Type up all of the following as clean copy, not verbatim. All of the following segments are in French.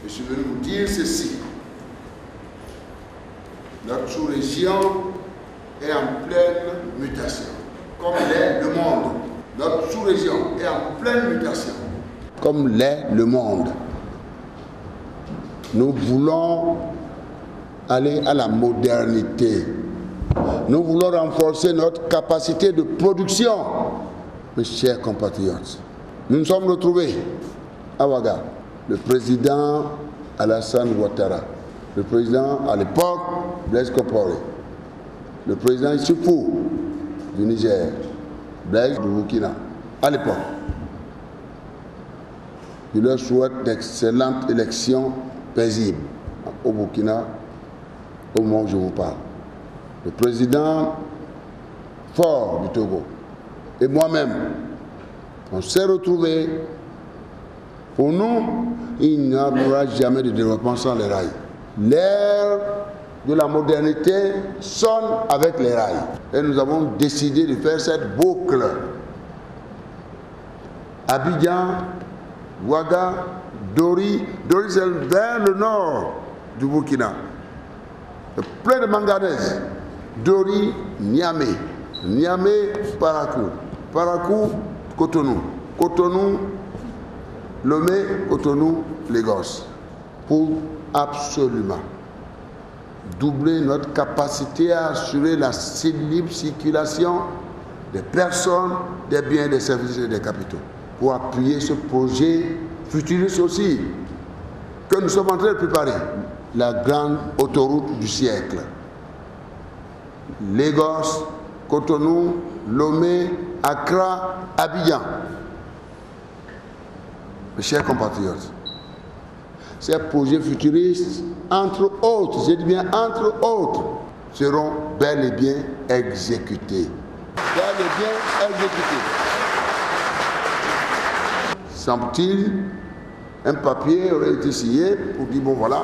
Je suis venu vous dire ceci. Notre sous-région est en pleine mutation, comme l'est le monde. Notre sous-région est en pleine mutation, comme l'est le monde. Nous voulons aller à la modernité. Nous voulons renforcer notre capacité de production. Mes chers compatriotes, nous nous sommes retrouvés à Ouaga. Le président Alassane Ouattara, le président à l'époque Blaise Compaoré, le président Issoufou du Niger, Blaise du Burkina, à l'époque. Je leur souhaite d'excellentes élections paisibles au Burkina au moment où je vous parle. Le président Faure du Togo et moi-même, on s'est retrouvés. Pour nous, il n'y aura jamais de développement sans les rails. L'ère de la modernité sonne avec les rails. Et nous avons décidé de faire cette boucle. Abidjan, Ouaga, Dori. Dori, c'est vers le nord du Burkina. Plein de manganèse. Dori, Niamey. Niamey, Parakou. Parakou, Cotonou. Cotonou, Lomé, Cotonou, Lagos. Pour absolument doubler notre capacité à assurer la libre circulation des personnes, des biens, des services et des capitaux. Pour appuyer ce projet futuriste aussi, que nous sommes en train de préparer, la grande autoroute du siècle. Lagos, Cotonou, Lomé, Accra, Abidjan. Mes chers compatriotes, ces projets futuristes, entre autres, je dis bien entre autres, seront bel et bien exécutés. Bel et bien exécutés. Semble-t-il, un papier aurait été signé pour dire, bon voilà,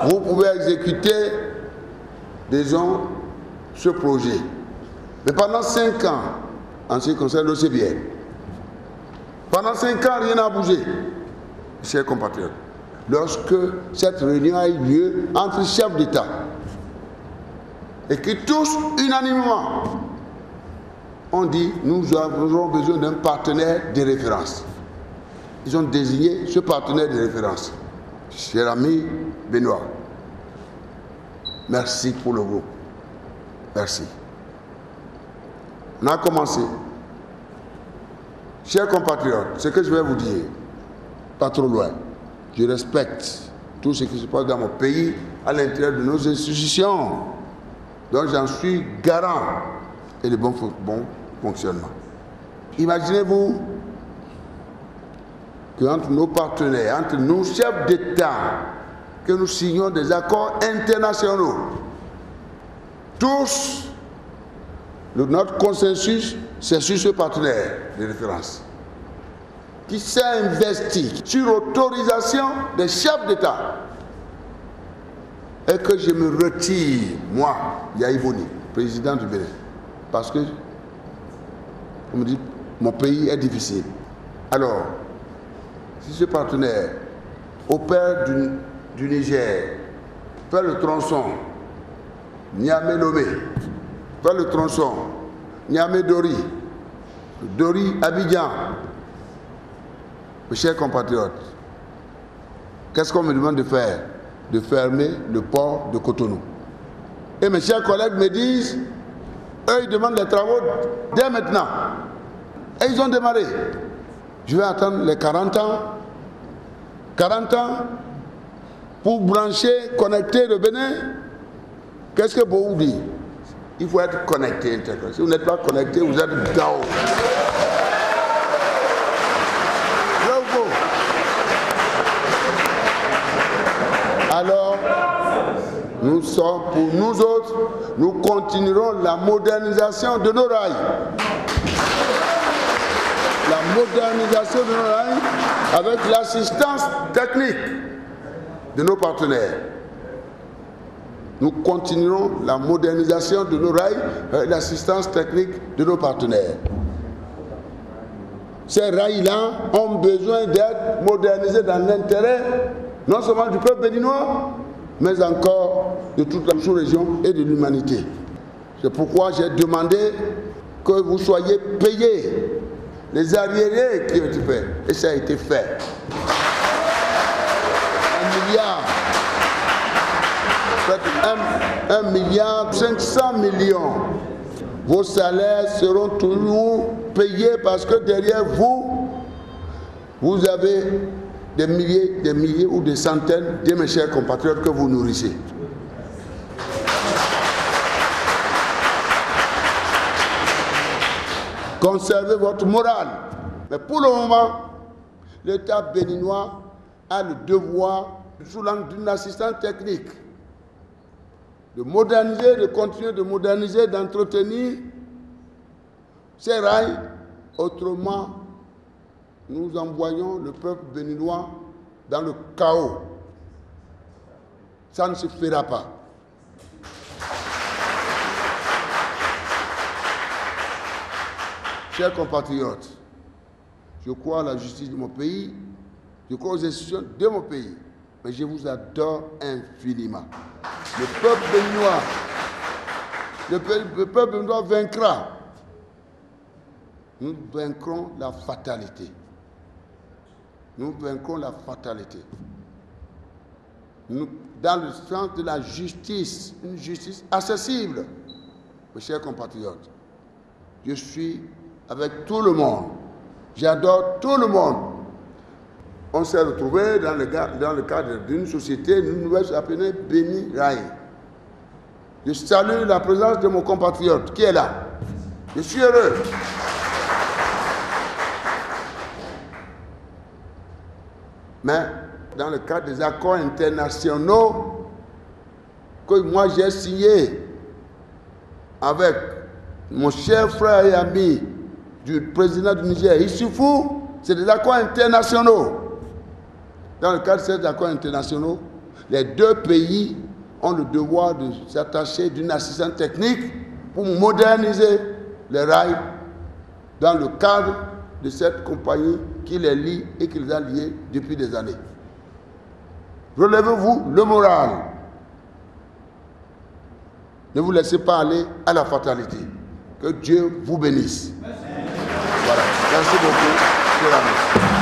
vous pouvez exécuter, disons, ce projet. Mais pendant 5 ans, en ce qui concerne l'OCBN, pendant 5 ans, rien n'a bougé, chers compatriotes. Lorsque cette réunion a eu lieu entre chefs d'État et qui tous unanimement ont dit nous aurons besoin d'un partenaire de référence. Ils ont désigné ce partenaire de référence. Cher ami Benoît, merci pour le groupe. Merci. On a commencé. Chers compatriotes, ce que je vais vous dire, pas trop loin, je respecte tout ce qui se passe dans mon pays, à l'intérieur de nos institutions, donc j'en suis garant et de bon fonctionnement. Imaginez-vous qu'entre nos partenaires, entre nos chefs d'État, que nous signons des accords internationaux, tous, notre consensus, c'est sur ce partenaire de référence qui s'est investi sur autorisation des chefs d'État et que je me retire, moi, Yahi Boni, président du Bénin, parce que, on me dit, mon pays est difficile. Alors, si ce partenaire opère du Niger, fait le tronçon Niamey-Lomé, fait le tronçon Niamey-Dori, Dori-Abidjan, mes chers compatriotes, qu'est-ce qu'on me demande de faire? De fermer le port de Cotonou. Et mes chers collègues me disent, eux ils demandent les travaux dès maintenant. Et ils ont démarré. Je vais attendre les 40 ans. 40 ans pour brancher, connecter le Bénin. Qu'est-ce que vous dites? Il faut être connecté. Si vous n'êtes pas connecté, vous êtes down. Alors, nous sommes, pour nous autres, nous continuerons la modernisation de nos rails. La modernisation de nos rails avec l'assistance technique de nos partenaires. Nous continuerons la modernisation de nos rails avec l'assistance technique de nos partenaires. Ces rails-là ont besoin d'être modernisés dans l'intérêt non seulement du peuple béninois, mais encore de toute la sous-région et de l'humanité. C'est pourquoi j'ai demandé que vous soyez payés les arriérés qui ont été faits. Et ça a été fait. 1 milliard 500 millions. Vos salaires seront toujours payés parce que derrière vous, vous avez des milliers ou des centaines de mes chers compatriotes que vous nourrissez. Conservez votre morale. Mais pour le moment, l'État béninois a le devoir, sous l'angle d'une assistance technique, de moderniser, de continuer de moderniser, d'entretenir ces rails. Autrement, nous envoyons le peuple béninois dans le chaos. Ça ne se fera pas. Chers compatriotes, je crois à la justice de mon pays, je crois aux institutions de mon pays, mais je vous adore infiniment. Le peuple béninois vaincra. Nous vaincrons la fatalité. Nous vaincrons la fatalité. Dans le sens de la justice, une justice accessible. Mes chers compatriotes, je suis avec tout le monde. J'adore tout le monde. On s'est retrouvés dans le cadre d'une société nouvelle appelée Béni Rail. Je salue la présence de mon compatriote qui est là. Je suis heureux. Mais dans le cadre des accords internationaux que moi j'ai signés avec mon cher frère et ami du président du Niger, Issoufou, c'est des accords internationaux. Dans le cadre de ces accords internationaux, les deux pays ont le devoir de s'attacher d'une assistance technique pour moderniser les rails dans le cadre de cette compagnie qui les lie et qui les a liés depuis des années. Relevez-vous le moral. Ne vous laissez pas aller à la fatalité. Que Dieu vous bénisse. Voilà. Merci beaucoup.